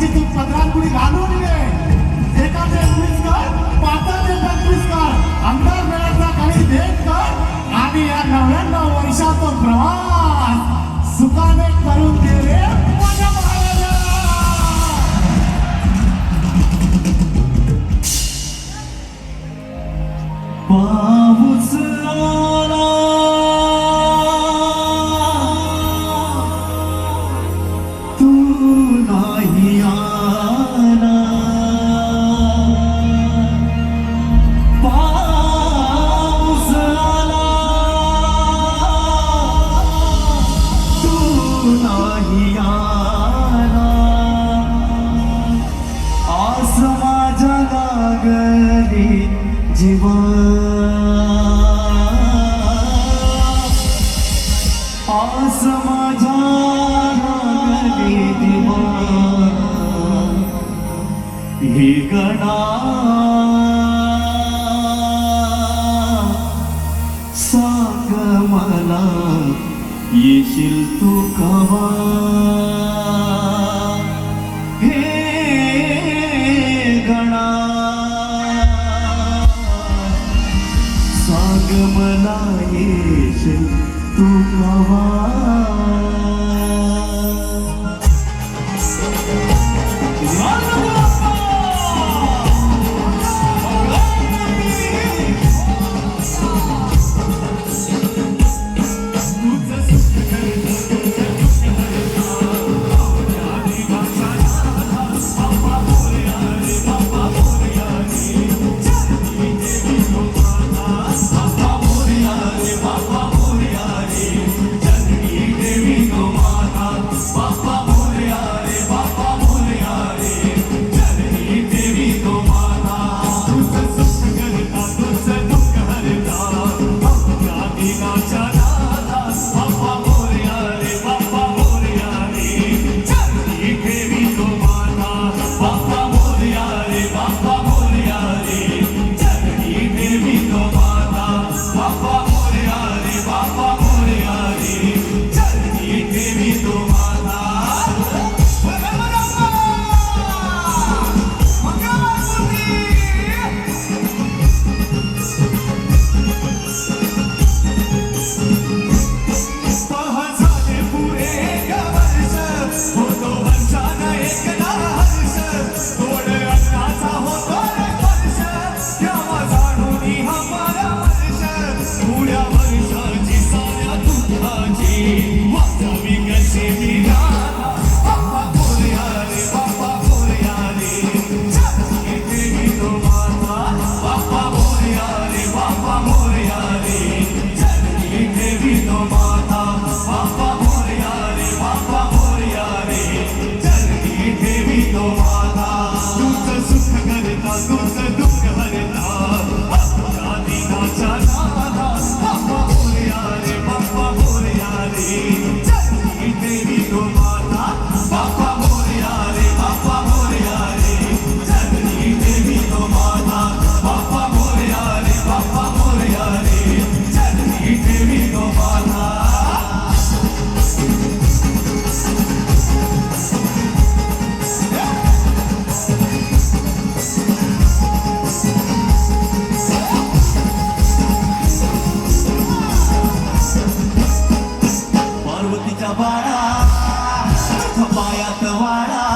त्याची तू पदरांपुढी घालून घे. एकाचे 21 कर, पाचाचे 25 कर, आमदार मेळाचा काही देत कर आणि या 99 वर्षाचा प्रवास सुखाने करून दे रे माझ्या महाराजा. पाऊस आला तू नाही आला, पाऊस आला तू नाही आला, आस माझ्या लागली जीवा, आस माझ्या लागली जीवा, ही गणा सांग मला येशील तू कवा, हे गणा सांग मला येशील तू कवा. पायात वाडा